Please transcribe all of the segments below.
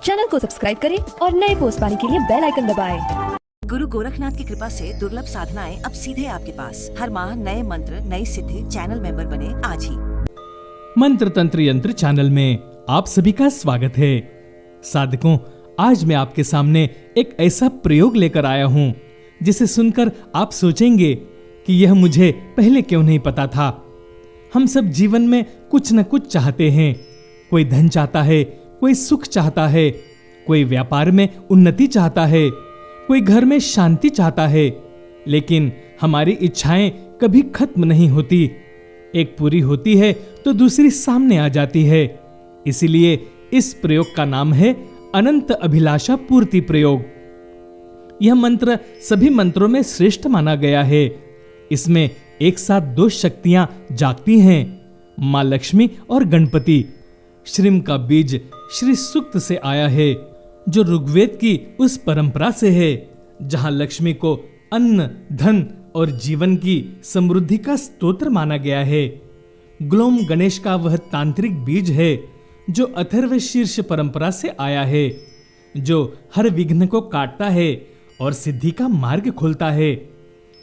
Channel को subscribe करें और नए पोस्ट पाने के लिए बेल आइकन दबाएं। गुरु गोरखनाथ की कृपा से दुर्लभ साधनाएं अब सीधे आपके पास। हर माह नए मंत्र, नई सिद्धि। चैनल मेंबर बने आज ही। मंत्र तंत्र यंत्र चैनल में आप सभी का स्वागत है। साधकों, आज मैं आपके सामने एक ऐसा प्रयोग लेकर आया हूँ जिसे सुनकर आप सोचेंगे कि यह मुझे पहले क्यों नहीं पता था। हम सब जीवन में कुछ न कुछ चाहते हैं। कोई धन चाहता है, कोई सुख चाहता है, कोई व्यापार में उन्नति चाहता है, कोई घर में शांति चाहता है, लेकिन हमारी इच्छाएं कभी खत्म नहीं होती। एक पूरी होती है तो दूसरी सामने आ जाती है। इसीलिए इस प्रयोग का नाम है अनंत अभिलाषा पूर्ति प्रयोग। यह मंत्र सभी मंत्रों में श्रेष्ठ माना गया है। इसमें एक साथ दो शक्तियां जागती हैं, मां लक्ष्मी और गणपति। श्रीम का बीज श्री सूक्त से आया है, जो ऋग्वेद की उस परंपरा से है जहां लक्ष्मी को अन्न, धन और जीवन की समृद्धि का स्तोत्र माना गया है। ग्लोम गणेश का वह तांत्रिक बीज है जो अथर्व शीर्ष परंपरा से आया है, जो हर विघ्न को काटता है और सिद्धि का मार्ग खोलता है।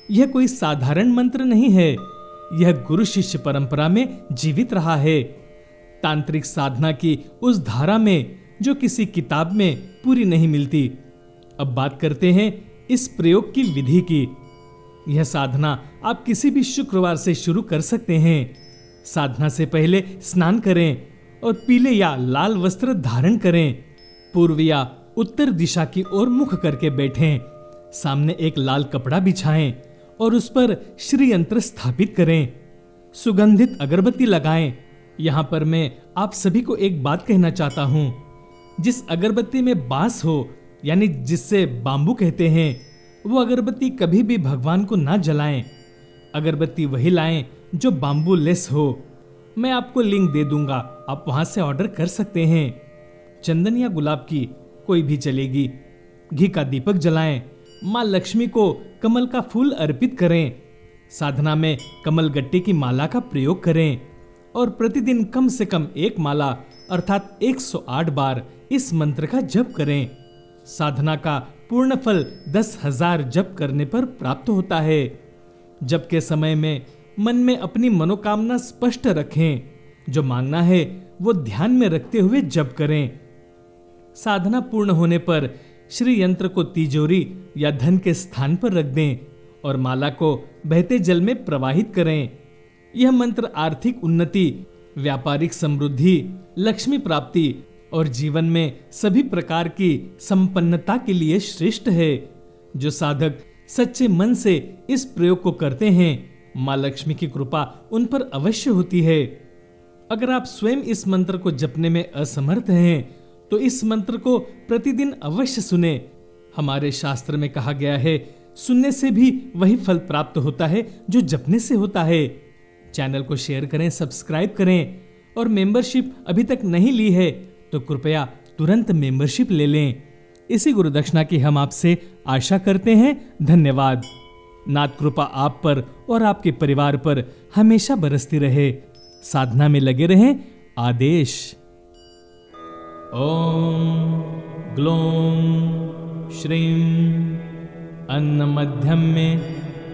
यह कोई साधारण मंत्र नहीं है, यह गुरु शिष्य परंपरा में जीवित रहा है, तांत्रिक साधना की उस धारा में जो किसी किताब में पूरी नहीं मिलती। अब बात करते हैं इस प्रयोग की विधि की। यह साधना आप किसी भी शुक्रवार से शुरू कर सकते हैं। साधना से पहले स्नान करें और पीले या लाल वस्त्र धारण करें। पूर्व या उत्तर दिशा की ओर मुख करके बैठें। सामने एक लाल कपड़ा बिछाएं और उस पर श्री यंत्र स्थापित करें। सुगंधित अगरबत्ती लगाएं। यहाँ पर मैं आप सभी को एक बात कहना चाहता हूँ। जिस अगरबत्ती में बांस हो, यानी जिससे बांबू कहते हैं, वो अगरबत्ती कभी भी भगवान को ना जलाएं। अगरबत्ती वही लाएं जो बांबू लेस हो। मैं आपको लिंक दे दूंगा, आप वहां से ऑर्डर कर सकते हैं। चंदन या गुलाब की कोई भी चलेगी। घी का दीपक जलाएं। मां लक्ष्मी को कमल का फूल अर्पित करें। साधना में कमल गट्टे की माला का प्रयोग करें और प्रतिदिन कम से कम एक माला अर्थात 108 बार इस मंत्र का जप करें। साधना का पूर्ण फल 10,000 जप करने पर प्राप्त होता है। जप के समय में मन में अपनी मनोकामना स्पष्ट रखें। जो मांगना है वो ध्यान में रखते हुए जप करें। साधना पूर्ण होने पर श्री यंत्र को तिजोरी या धन के स्थान पर रख दें और माला को बहते जल में प्रवाहित करें। यह मंत्र आर्थिक उन्नति, व्यापारिक समृद्धि, लक्ष्मी प्राप्ति और जीवन में सभी प्रकार की संपन्नता के लिए श्रेष्ठ है। जो साधक सच्चे मन से इस प्रयोग को करते हैं, मां लक्ष्मी की कृपा उन पर अवश्य होती है। अगर आप स्वयं इस मंत्र को जपने में असमर्थ हैं, तो इस मंत्र को प्रतिदिन अवश्य सुने। हमारे शास्त्र में कहा गया है, सुनने से भी वही फल प्राप्त होता है जो जपने से होता है। चैनल को शेयर करें, सब्सक्राइब करें और मेंबरशिप अभी तक नहीं ली है तो कृपया तुरंत मेंबरशिप ले लें। इसी गुरु दक्षिणा की हम आपसे आशा करते हैं। धन्यवाद। नाथ कृपा आप पर और आपके परिवार पर हमेशा बरसती रहे। साधना में लगे रहें। आदेश। ओम ग्लोम श्रीम अन्न मध्यम में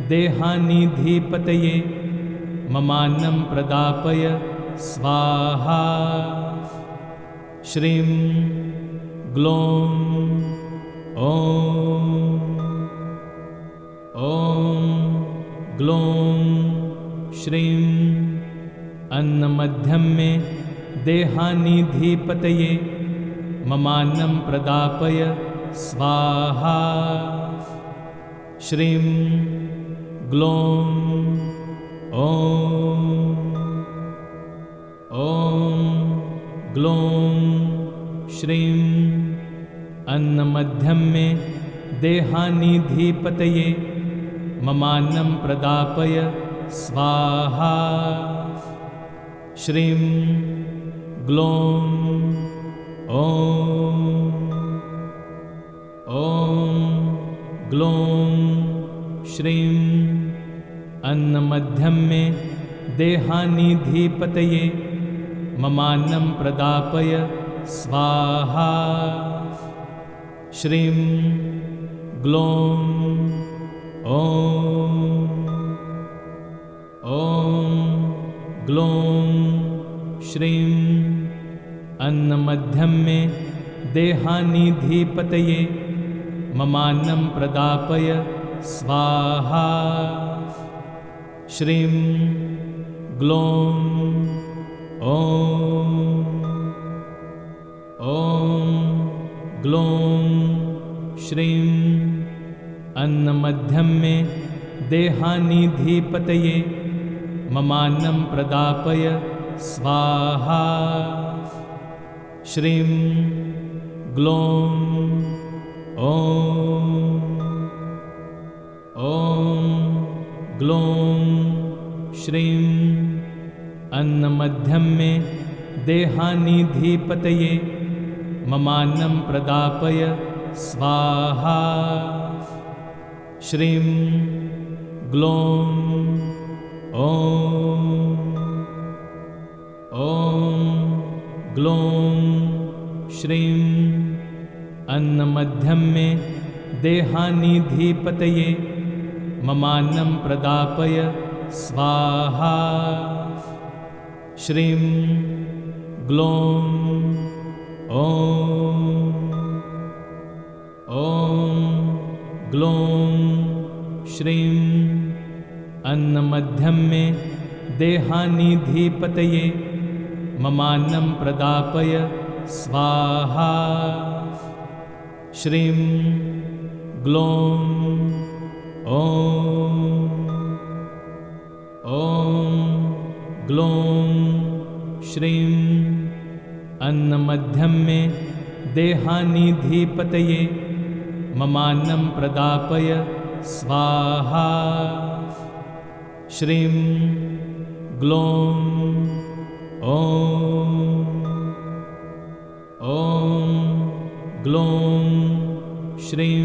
देहानिधिपतये ममान्नं प्रदापय स्वाहा। श्रीं ग्लों ॐ ग्लों श्रीं अन्न मध्यम में देहानिधिपतये ममान्नं प्रदापय स्वाहा। श्रीं ग्लों ॐ ग्लों श्रीं अन्न मध्यम में देहानिधिपतये ममान्नं प्रदापय स्वाहा। श्रीं ग्लों ग्लों श्रीं अन्न मध्यम में देहानिधिपतये ममान्नं प्रदापय स्वाहा। श्रीं ग्लौं ॐ ग्लौं श्रीं अन्नमध्यं मे देहानिधिपतये ममान्नं प्रदापय स्वाहा। श्रीं ग्लौं ॐ ग्लौं श्रीं अन्नमध्यं मे देहानिधिपतये ममान्नं प्रदापय स्वाहा। श्रीं ग्लौं ॐ ग्लौं श्रीं अन्नमध्यं मे देहानिधिपतये ममान्नं प्रदापय स्वाहा। श्रीं ग्लौं ॐ ग्लौं श्रीं अन्नमध्यं मे देहानिधिपतये ममान्नं प्रदापय स्वाहा। श्रीं ग्लौं ॐ ग्लौं श्रीं अन्नमध्यं मे देहानिधिपतये ममान्नं प्रदापय स्वाहा। श्रीं ग्लौं ॐ ग्लौं श्रीं अन्नमध्यं मे देहानिधिपतये ममान्नं प्रदापय स्वाहा। श्रीं ग्लौं ॐ ग्लौं श्रीं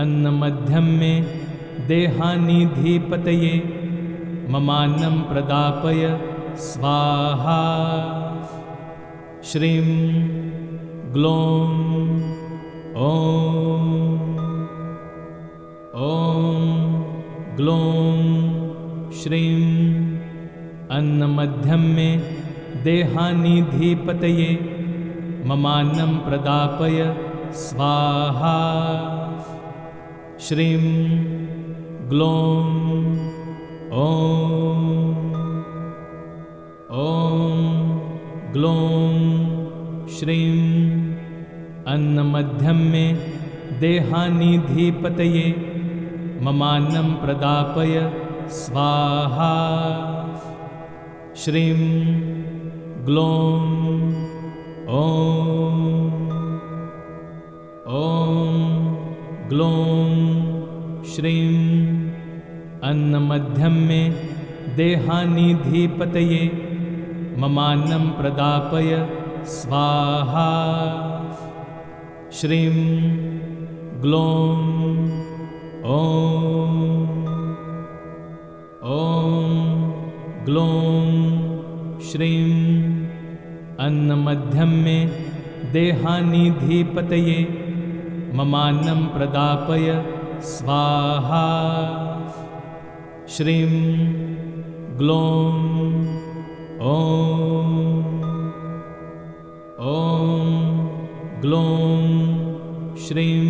अन्नमध्यं मे देहानिधिपतये ममान्नं प्रदापय स्वाहा। श्रीं ग्लौं ॐ ग्लौं श्रीं अन्नमध्यं मे देहानिधिपतये ममान्नं प्रदापय स्वाहा। श्रीं ग्लौं ॐ ग्लौं श्रीं अन्नमध्यं मे देहानिधिपतये ममान्नं प्रदापय स्वाहा। श्रीं ग्लौं ॐ ग्लौं श्रीं अन्नमध्यं मे देहानिधिपतये ममान्नं प्रदापय स्वाहा। श्रीं ग्लौं ॐ ग्लौं श्रीं अन्नमध्यं मे देहानिधिपतये ममान्नं प्रदापय स्वाहा। श्रीं ग्लौं ॐ ग्लौं श्रीं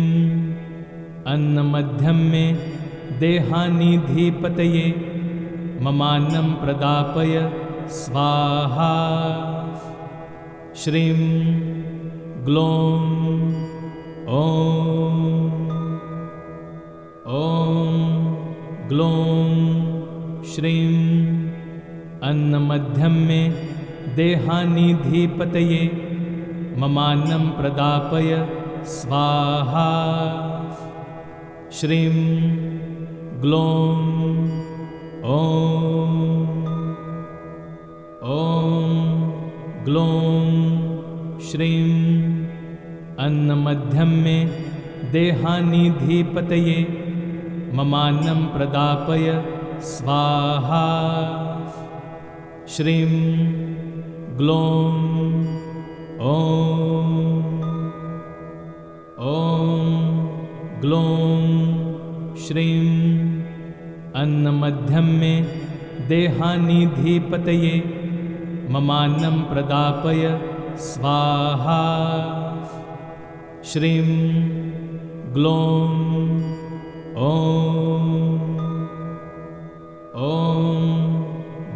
अन्नमध्यं मे देहानिधिपतये ममान्नं प्रदापय स्वाहा। श्रीं ग्लौं ॐ ग्लौं श्रीं अन्नमध्यं मे देहानिधिपतये ममान्नं प्रदापय स्वाहा। श्रीं ग्लौं ॐ ग्लौं श्रीं अन्नमध्यं मे देहानिधिपतये ममान्नं प्रदापय स्वाहा। श्रीं ग्लौं ग्लों श्रीं अन्नमध्यम में देहानिधिपतये ममान्नं प्रदापय स्वाहा। श्रीं ग्लों ॐ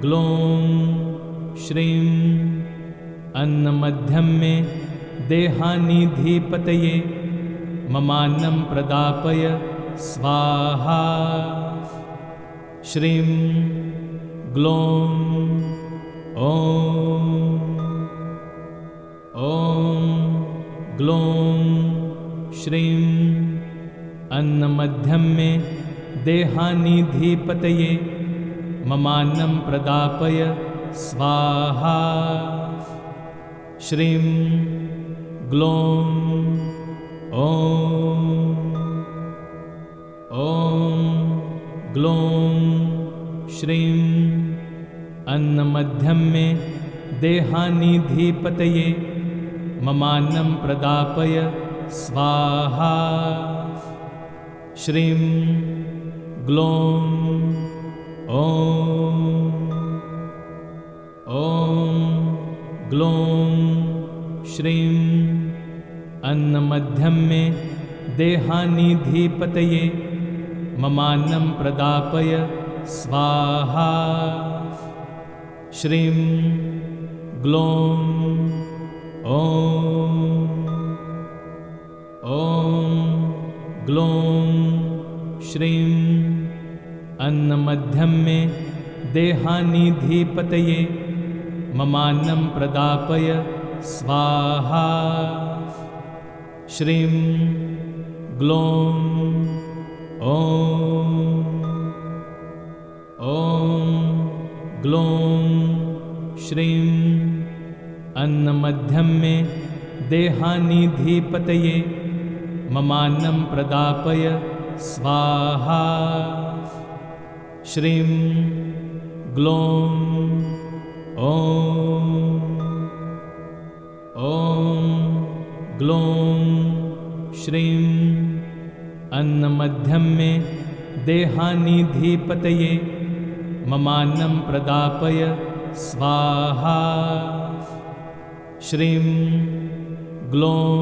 ग्लों श्रीं अन्नमध्यम में देहानिधिपतये ममान्नं प्रदापय स्वाहा। श्रीं ग्लों ॐ ग्लों श्रीं अन्नमध्यम में देहानिधिपतये ममान्नं प्रदापय स्वाहा। श्रीं ग्लों ॐ ग्लों श्रीं अन्नमध्यम में देहानिधिपतये ममान्नं प्रदापय स्वाहा। श्रीं ग्लों ॐ ग्लों श्रीं अन्नमध्यम में देहानिधिपतये ममान्नं प्रदापय स्वाहा। श्रीं ग्लों ॐ ग्लों श्रीं अन्नमध्यम में देहानिधिपतये ममान्नं प्रदापय स्वाहा। श्रीं ग्लों ॐ ग्लों श्रीं अन्नमध्यम में देहानिधिपतये ममान्नं प्रदापय स्वाहा। श्रीं ग्लों ॐ ग्लों श्रीं अन्नमध्यम में देहानिधिपतये ममान्नं प्रदापय स्वाहा। श्रीं ग्लों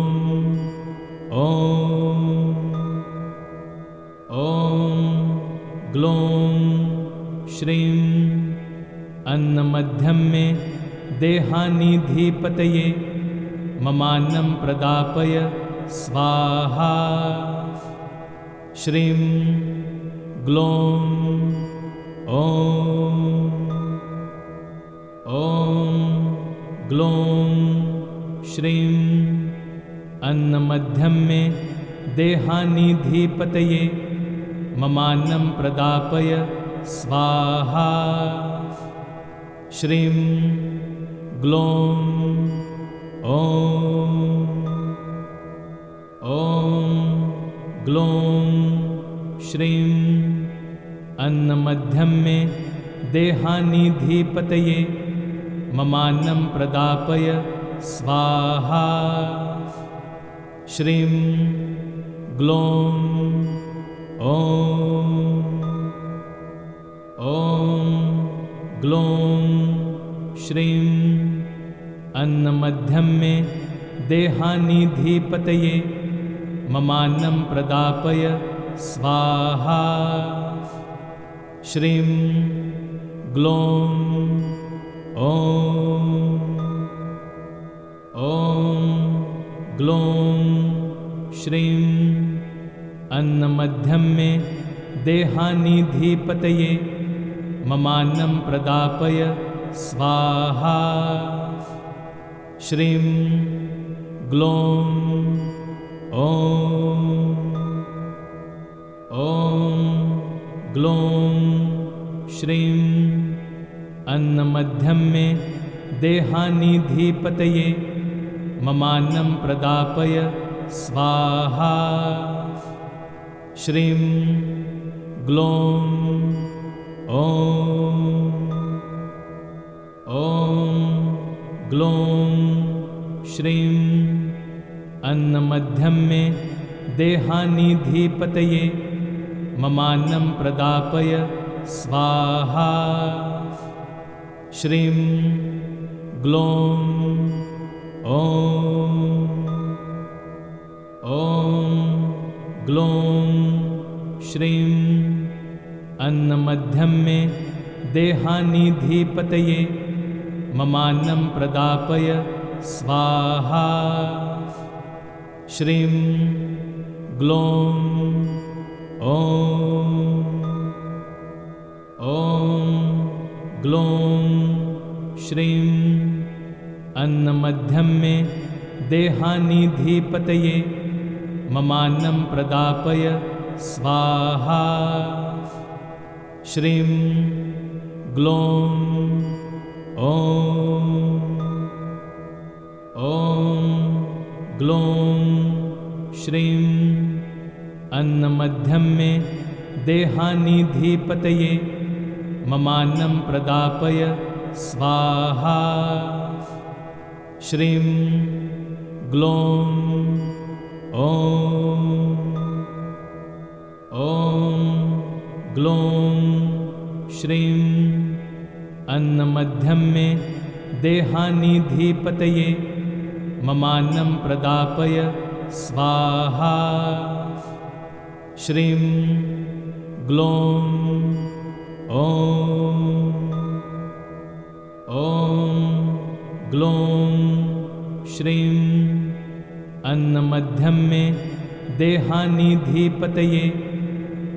ॐ ग्लों श्रीं अन्नमध्यम में देहानिधिपतये ममान्नं प्रदापय स्वाहा। श्रीं ग्लों ॐ ग्लों श्रीं अन्नमध्यम में देहानिधिपतये ममान्नं प्रदापय स्वाहा। श्रीं ग्लों ॐ ग्लों श्रीं अन्नमध्यम में देहानिधिपतये ममान्नं प्रदापय स्वाहा। श्रीं ग्लों ॐ ग्लों श्रीं अन्नमध्यम में देहानिधिपतये ममान्नं प्रदापय स्वाहा। श्रीं ग्लों ॐ ग्लों श्रीं अन्नमध्यम में देहानिधिपतये ममान्नं प्रदापय स्वाहा। श्रीं ग्लों ॐ ग्लों श्रीं अन्नमध्यम में देहानिधिपतये ममान्नं प्रदापय स्वाहा। श्रीं ग्लों ॐ ग्लों श्रीं अन्नमध्यम में देहानिधिपतये ममान्नं प्रदापय स्वाहा। श्रीं ग्लौं ॐ ग्लौं श्रीं अन्नमध्यम में देहानिधिपतये ममान्नं प्रदापय स्वाहा। श्रीं ग्लौं ॐ ग्लौं श्रीं अन्नमध्यम में देहानिधिपतये ममान्नं प्रदापय स्वाहा। श्रीं ग्लौं ॐ ग्लौं श्रीं अन्नमध्यम में देहानिधिपतये ममान्नं प्रदापय स्वाहा। श्रीं ग्लौं ॐ ग्लौं श्रीं अन्नमध्यम में देहानिधिपतये ममान्नं प्रदापय स्वाहा। श्रीं ग्लौं ॐ ग्लौं श्रीं अन्नमध्यम में देहानिधिपतये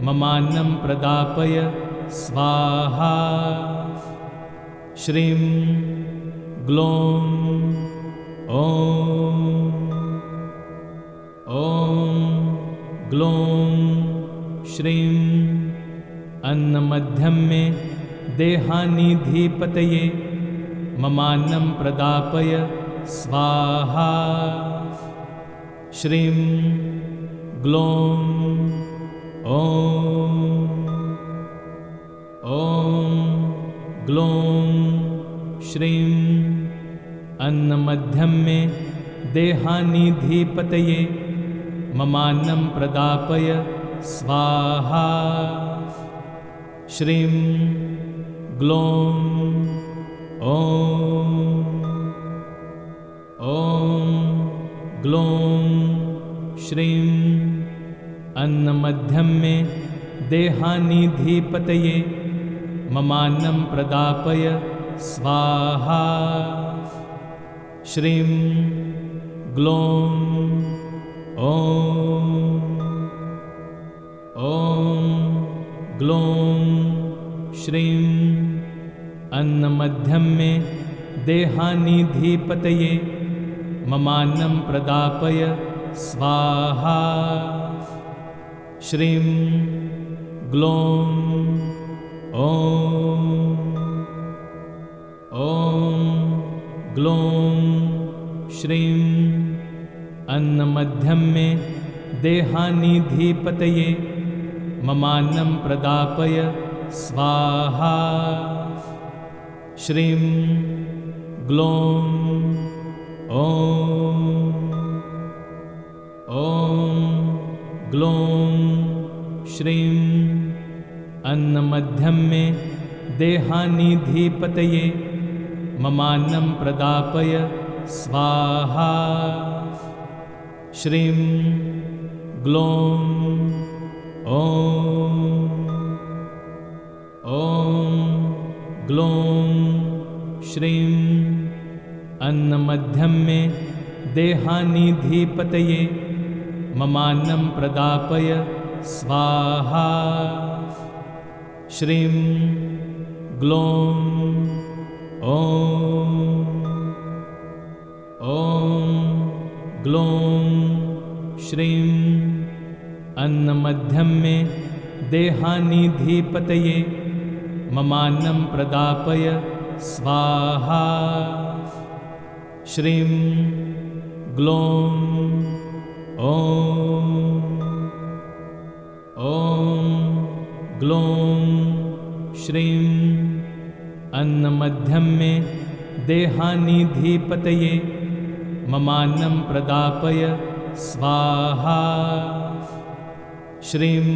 ममान्नं प्रदापय स्वाहा। श्रीं ग्लौं ॐ ग्लौं श्रीं अन्नमध्यम में देहानिधिपतये ममान्नं प्रदापय स्वाहा। श्रीं ग्लौं ॐ ग्लौं श्रीं अन्नमध्यम में देहानिधिपतये ममान्नं प्रदापय स्वाहा। श्रीं ग्लौं ॐ ग्लौं श्रीं अन्नमध्यम में देहानिधिपतये ममान्नं प्रदापय स्वाहा। श्रीं ग्लौं ॐ ग्लौं श्रीं अन्नमध्यम में देहानिधिपतये ममान्नं प्रदापय स्वाहा। श्रीं ग्लौं ॐ ग्लौं श्रीं अन्नमध्यम में देहानिधिपतये ममान्नं प्रदापय स्वाहा। श्रीं ग्लौं ॐ ग्लौं श्रीं अन्नमध्यम में देहानिधिपतये ममान्नं प्रदापय स्वाहा। श्रीं ग्लौं ॐ ग्लौं श्रीं अन्नमध्यम में देहानिधिपतये ममान्नं प्रदापय स्वाहा। श्रीं ग्लौं ॐ ग्लौं श्रीं अन्नमध्यम में देहानिधिपतये ममान्नं प्रदापय स्वाहा। श्रीं ग्लौं ॐ ग्लौं श्रीं अन्नमध्यम में देहानिधिपतये ममान्नं प्रदापय स्वाहा। श्रीं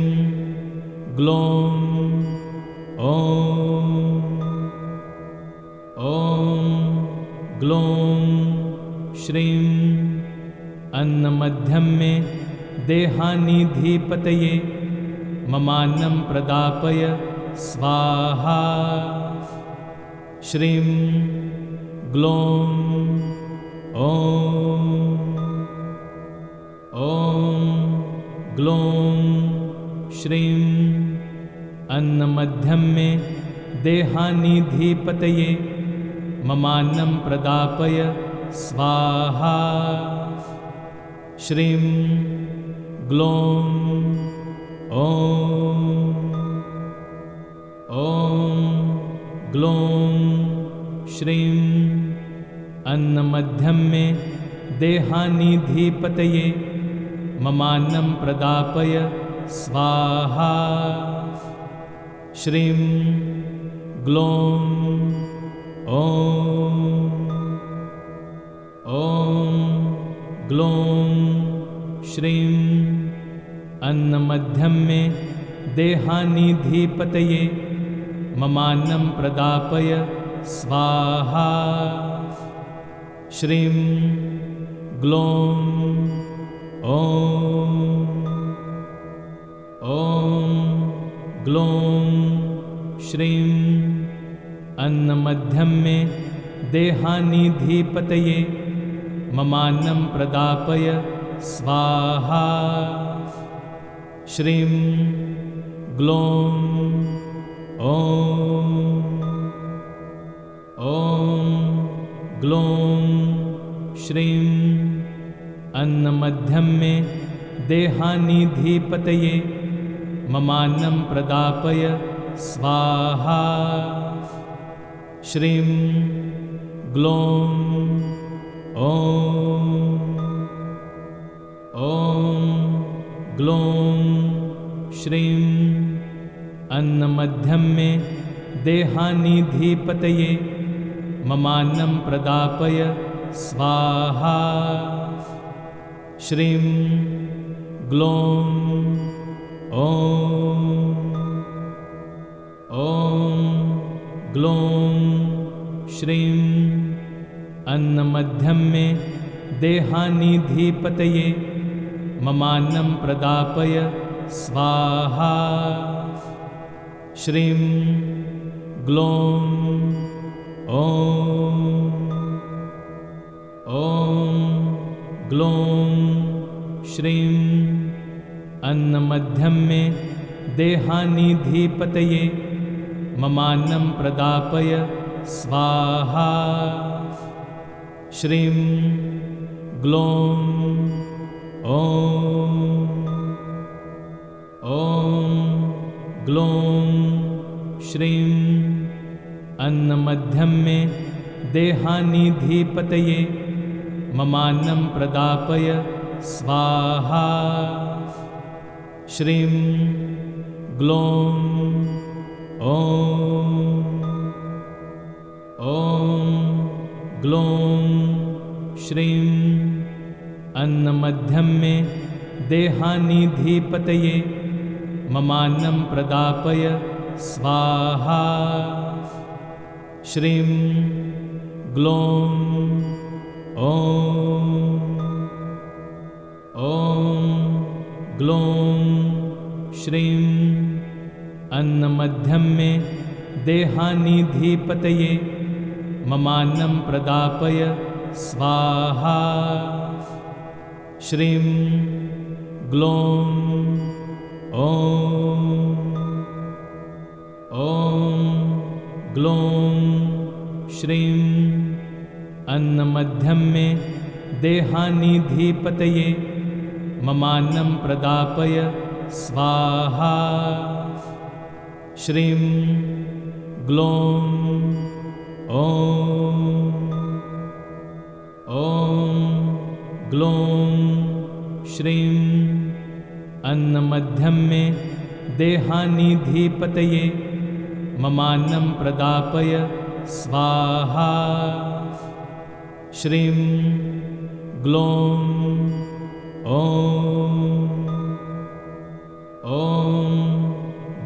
ग्लौं ॐ ग्लौं श्रीं अन्नमध्यम में देहानिधिपतये ममान्नं प्रदापय स्वाहा। श्रीं ग्लौं ॐ ग्लौं श्रीं अन्नमध्यम में देहानिधिपतये ममान्नं प्रदापय स्वाहा। श्रीं ग्लौं ॐ ग्लौं श्रीं अन्नमध्यम में देहानिधिपतये ममान्नं प्रदापय स्वाहा। श्रीं ग्लौं ॐ ग्लौं श्रीं अन्नमध्यम में देहानिधिपतये ममान्नं प्रदापय स्वाहा। श्रीं ग्लौं ॐ ग्लौं श्रीं अन्नमध्यम में देहानिधिपतये ममान्नं प्रदापय स्वाहा। श्रीं ग्लौं ॐ ग्लौं श्रीं अन्नमध्यम में देहानिधिपतये ममान्नं प्रदापय स्वाहा। श्रीं ग्लौं ॐ ग्लौं श्रीं अन्नमध्यम में देहानिधिपतये ममान्नं प्रदापय स्वाहा। श्रीं ग्लौं ॐ ग्लौं श्रीं अन्नमध्यम में देहानिधिपतये ममान्नं प्रदापय स्वाहा। श्रीं ग्लौं ॐ ग्लौं श्रीं अन्नमध्यम में देहानिधिपतये ममान्नं प्रदापय स्वाहा। श्रीं ग्लौं ॐ ग्लौं श्रीं अन्नमध्यम में देहानिधिपतये ममान्नं प्रदापय स्वाहा। श्रीं ग्लौं ॐ ग्लौं श्रीं अन्नमध्यम में देहानिधिपतये ममान्नं प्रदापय स्वाहा। श्रीं ग्लौं ॐ ग्लौं श्रीं अन्नमध्यम में देहानिधिपतये ममान्नं प्रदापय स्वाहा। श्रीं ग्लौं ॐ ग्लौं श्रीं अन्नमध्यम में देहानिधिपतये ममान्नं प्रदापय स्वाहा। श्रीं ग्लौं ॐ ग्लौं श्रीं अन्नमध्यम में देहानिधिपतये ममान्नं प्रदापय स्वाहा। श्रीं ग्लौं ॐ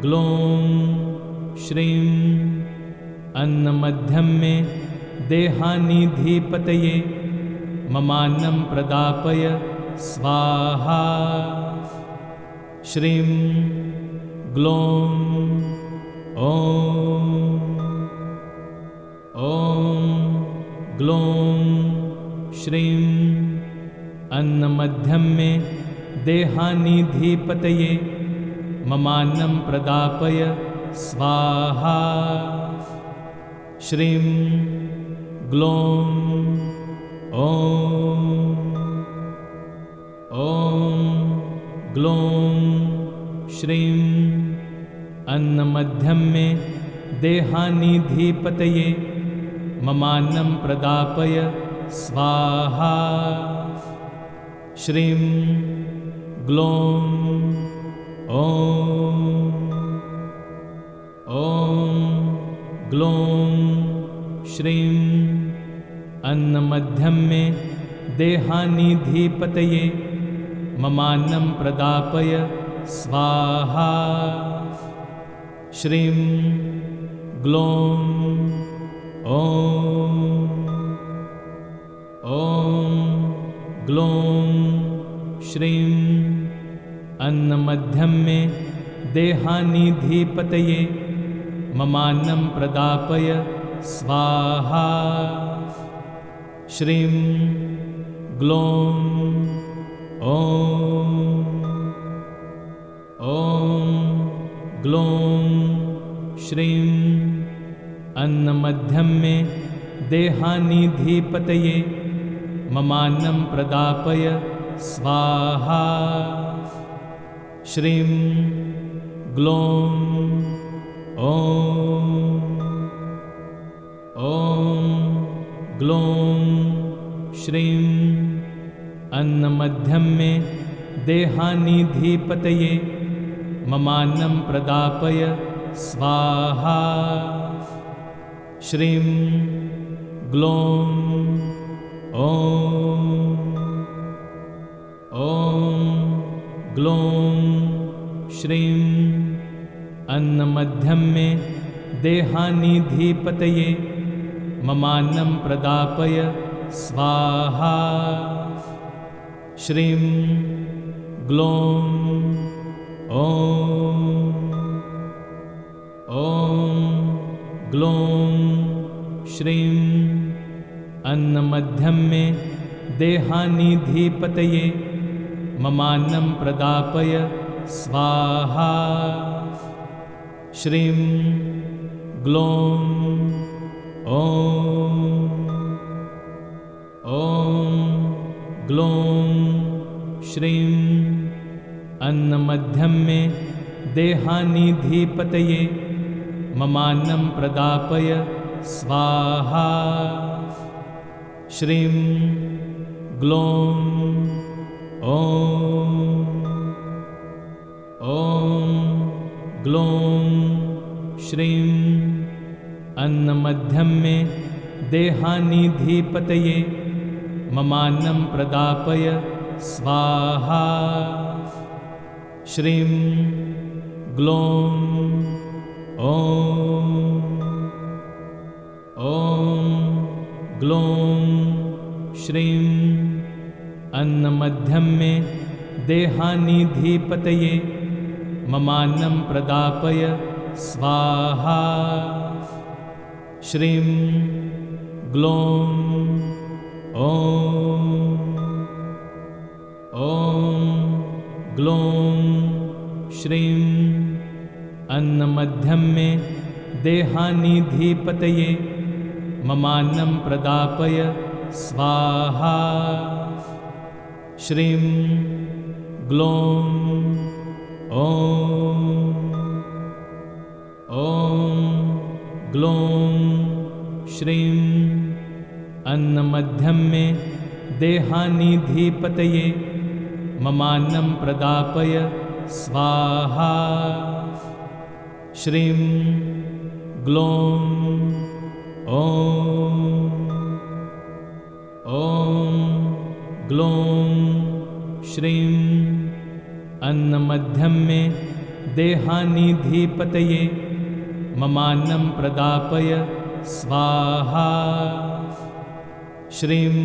ग्लौं श्रीं अन्नमध्यं मे देहानिधिपतये ममान्नं प्रदापय स्वाहा। श्रीं ग्लौं ॐ ग्लौं श्रीं अन्नमध्यं मे देहानिधिपतये ममान्नं प्रदापय स्वाहा। श्रीं ग्लौं ॐ ग्लौं श्रीं अन्नमध्यं मे देहानिधिपतये ममान्नं प्रदापय स्वाहा। श्रीं ग्लौं ॐ ग्लौं श्रीं अन्नमध्यं मे देहानिधिपतये ममान्नं प्रदापय स्वाहा। श्रीं ग्लौं ॐ ग्लौं श्रीं अन्नमध्यं मे देहानिधिपतये ममान्नं प्रदापय स्वाहा। श्रीं ग्लौं ॐ ग्लौं श्रीं अन्नमध्यं मे देहानिधिपतये ममान्नं प्रदापय स्वाहा। श्रीं ग्लौं ॐ ग्लौं श्रीं अन्नमध्यं मे देहानिधिपतये ममान्नं प्रदापय स्वाहा। श्रीं ग्लौं ॐ ग्लौं श्रीं अन्नमध्यं मे देहानिधिपतये ममान्नं प्रदापय स्वाहा। श्रीं ग्लौं ॐ ग्लौं श्रीं अन्नमध्यं मे देहानिधिपतये ममान्नं प्रदापय स्वाहा। श्रीं ग्लौं ॐ ग्लौं श्रीं अन्नमध्यं मे देहानिधिपतये ममान्नं प्रदापय स्वाहा। श्रीं ग्लौं ॐ ग्लौं श्रीं अन्नमध्यं मे देहानिधिपतये ममान्नं प्रदापय स्वाहा। श्रीं ग्लौं ॐ ग्लौं श्रीं अन्नमध्यं मे देहानिधिपतये ममान्नं प्रदापय स्वाहा। श्रीं ग्लौं ॐ ग्लौं श्रीं अन्नमध्यं मे देहानिधिपतये ममान्नं प्रदापय स्वाहा। श्रीं ग्लौं ॐ ग्लौं श्रीं अन्नमध्यं मे देहानिधिपतये ममान्नं प्रदापय स्वाहा। श्रीं ग्लौं ॐ ग्लौं श्रीं अन्नमध्यं मे देहानिधिपतये ममान्नं प्रदापय स्वाहा। श्रीं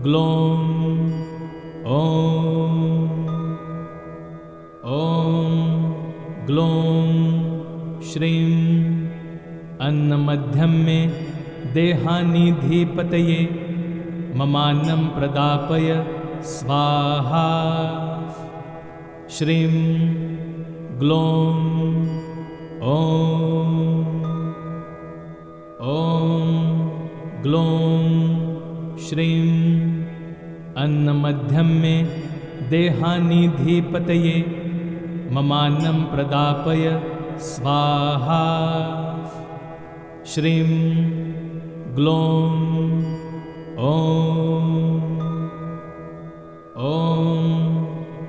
ग्लौं ॐ ग्लौं श्रीं अन्नमध्यं मे देहानिधिपतये ममान्नं प्रदापय स्वाहा। श्रीं ग्लौं ॐ ग्लौं श्रीं अन्नमध्यं मे देहानिधिपतये ममान्नं प्रदापय स्वाहा। श्रीं ग्लौं ॐ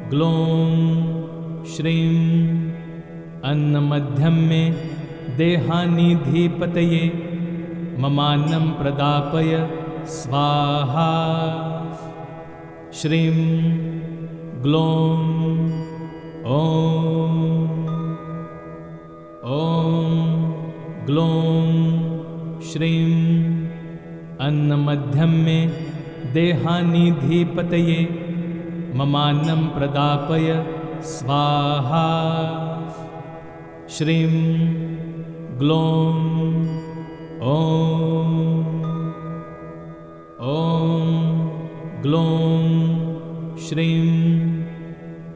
ग्लौं श्रीं अन्नमध्यं मे देहानिधिपतये ममान्नं प्रदापय स्वाहा। श्रीं ग्लौं ॐ ग्लौं श्रीं अन्नमध्यं मे देहानिधिपतये ममान्नं प्रदापय स्वाहा। श्रीं ग्लौं ॐ ग्लौं श्रीं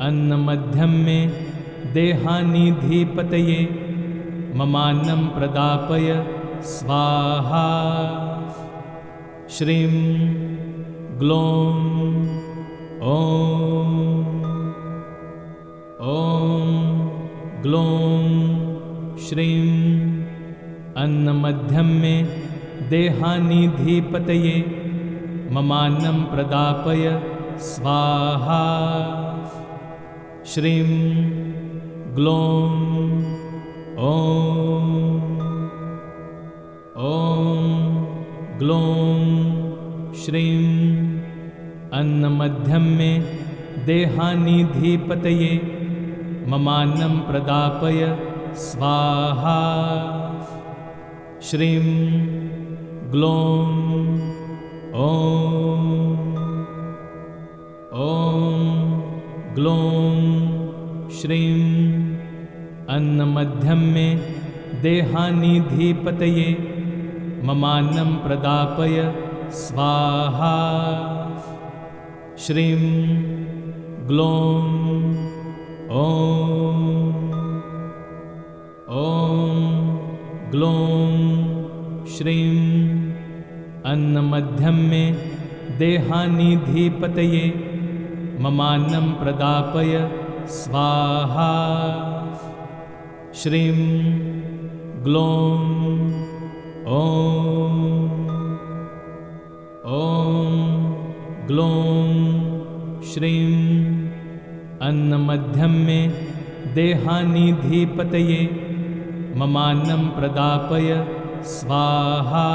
अन्नमध्यं मे देहानिधिपतये ममान्नं प्रदापय स्वाहा। श्रीं ग्लौं ॐ ग्लौं श्रीं अन्नमध्यं मे देहानिधिपतये ममान्नं प्रदापय स्वाहा। श्रीं ग्लौं ॐ ग्लौं श्रीं अन्नमध्यं मे देहानिधिपतये ममान्नं प्रदापय स्वाहा। श्रीं ग्लौं ॐ ग्लौं श्रीं अन्नमध्यं मे देहानिधिपतये ममान्नं प्रदापय स्वाहा। श्रीं ग्लौं ॐ ग्लौं श्रीं अन्नमध्यं मे देहानिधिपतये ममान्नं प्रदापय स्वाहा। श्रीं ग्लौं ॐ ग्लौं श्रीं अन्नमध्यं मे देहानिधिपतये ममान्नं प्रदापय स्वाहा।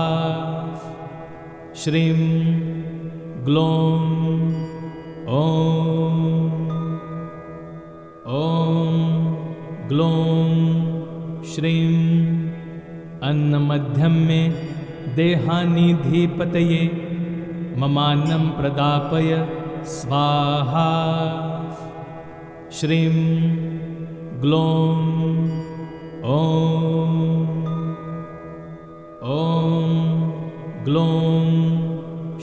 श्रीं ग्लौं ॐ ग्लौं श्रीं अन्नमध्यं मे देहानिधिपतये ममान्नं प्रदापय स्वाहा। श्रीं ग्लौं ॐ ग्लौं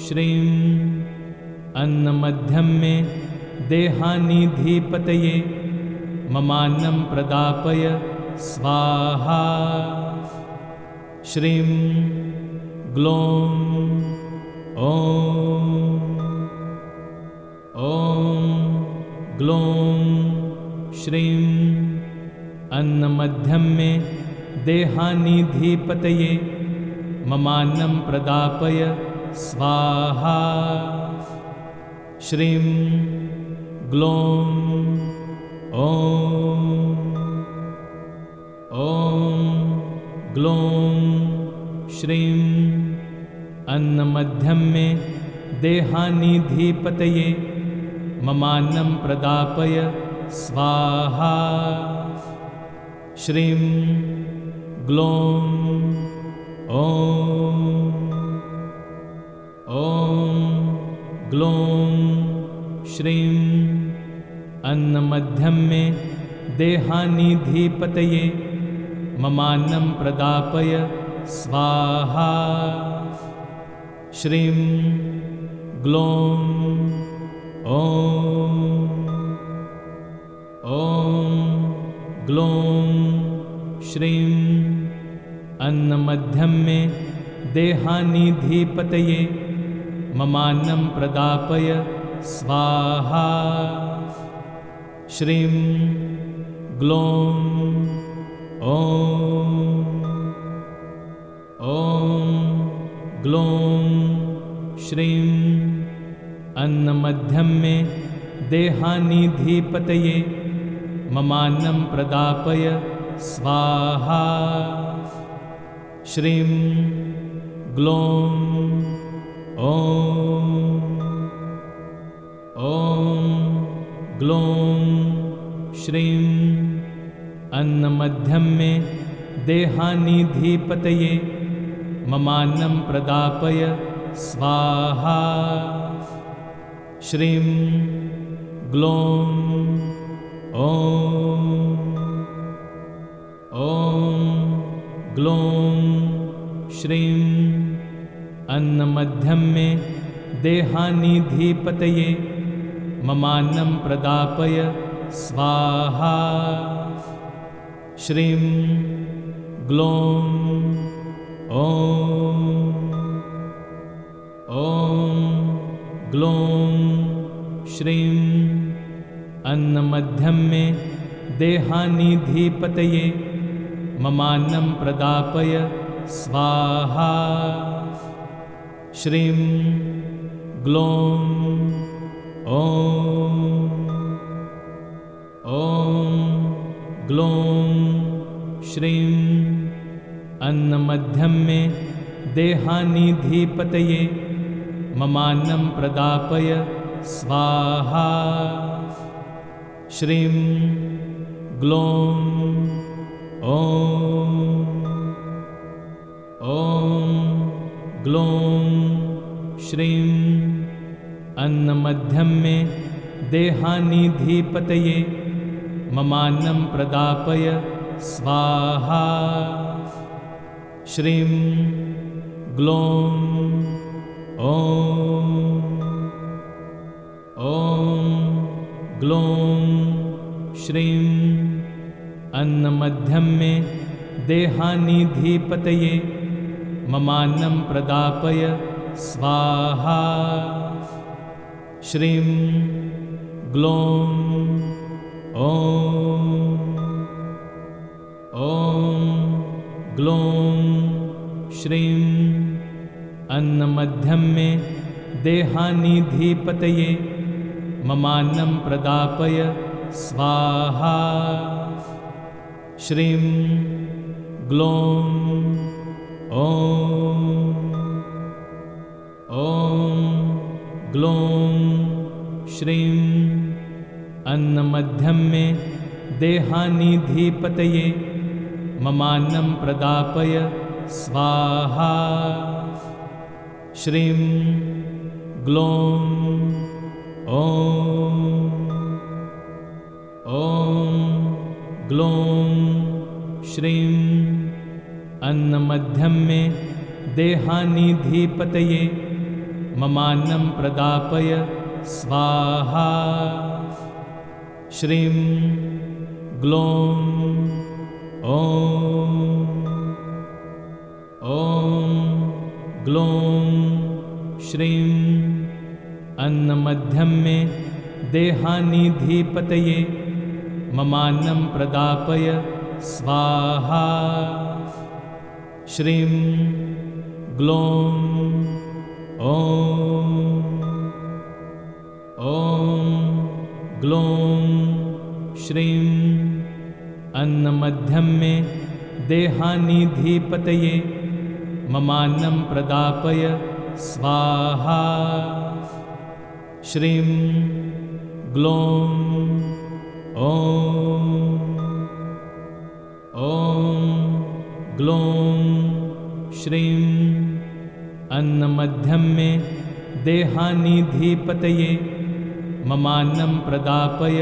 श्रीं अन्नमध्यं मे देहानिधिपतये ममान्नं प्रदापय स्वाहा। श्रीं ग्लौं ॐ ग्लौं श्रीं अन्नमध्यं मे देहानिधिपतये ममान्नं प्रदापय स्वाहा। श्रीं ग्लौं ॐ ग्लौं श्रीं अन्नमध्यं मे देहानिधिपतये ममान्नं प्रदापय स्वाहा। श्रीं ग्लौं ॐ ग्लौं श्रीं अन्नमध्यम में देहानिधिपतये ममान्नं प्रदापय स्वाहा। श्रीं ग्लौं ॐ ग्लौं श्रीं अन्नमध्यम में देहानिधिपतये ममान्नं प्रदापय स्वाहा। श्रीं ग्लौं ॐ ग्लौं श्रीं अन्नमध्यम में देहानिधिपतये ममान्नं प्रदापय स्वाहा। श्रीं ग्लौं ॐ ग्लौं श्रीं अन्नमध्यम में देहानिधिपतये ममान्नं प्रदापय स्वाहा। श्रीं ग्लौं ॐ ग्लौं श्रीं अन्नमध्यम में देहानिधिपतये ममान्नं प्रदापय स्वाहा। श्रीं ग्लौं ॐ ग्लौं श्रीं अन्नमध्यम में देहानिधिपतये ममान्नं प्रदापय स्वाहा। श्रीं ग्लौं ॐ ग्लौं श्रीं अन्नमध्यम में देहानिधिपतये ममान्नं प्रदापय स्वाहा। श्रीं ग्लौं ॐ ग्लौं श्रीं अन्नमध्यम में देहानिधिपतये ममान्नं प्रदापय स्वाहा। श्रीं ग्लौं ॐ ग्लौं श्रीं अन्नमध्यम में देहानिधिपतये ममान्नं प्रदापय स्वाहा। श्रीं ग्लौं ॐ ग्लौं श्रीं अन्नमध्यम में देहानिधिपतये ममान्नं प्रदापय स्वाहा। श्रीं ग्लौं ॐ ग्लौं श्रीं अन्नमध्यम में देहानिधिपतये ममान्नं प्रदापय स्वाहा। श्रीं ग्लौं ॐ ग्लौं श्रीं अन्नमध्यम में देहानिधिपतये ममान्नं प्रदापय स्वाहा। श्रीं ग्लौं ॐ ग्लौं श्रीं अन्नमध्यम में देहानिधिपतये ममान्नं प्रदापय स्वाहा। श्रीं ग्लौं ग्लौं श्रीं अन्नमध्यम में देहानिधिपतये ममान्नं प्रदापय स्वाहा। श्रीं ग्लों ॐ ग्लों श्रीं अन्नमध्यम में देहानिधिपतये ममान्नं प्रदापय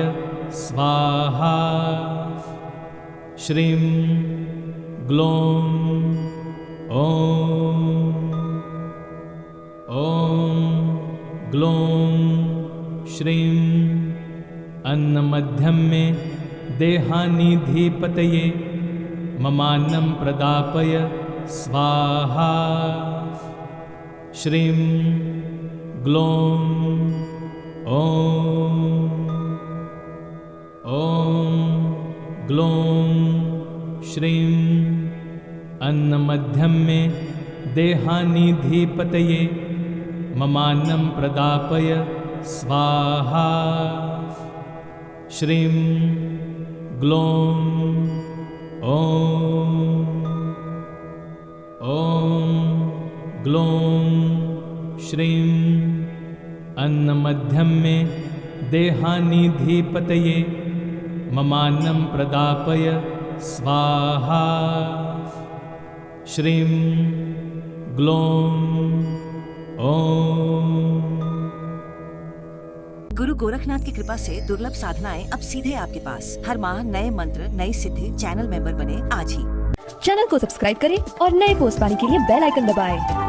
स्वाहा। श्रीं ग्लों ॐ ग्लों श्रीं अन्नमध्यम में देहानिधिपतये ममान्नं प्रदापय स्वाहा। श्रीं ग्लों ॐ ग्लों श्रीं अन्नमध्यम में देहानिधिपतये ममान्नं प्रदापय स्वाहा। श्रीं ग्लों ॐ ग्लों श्रीं अन्नमध्यम में देहानिधिपतये ममान्नं प्रदापय स्वाहा। श्रीं ग्लों गुरु गोरखनाथ की कृपा से दुर्लभ साधनाएं अब सीधे आपके पास। हर माह नए मंत्र, नई सिद्धि, चैनल मेंबर बने आज ही। चैनल को सब्सक्राइब करें और नए पोस्ट पाने के लिए बेल आइकन दबाएं।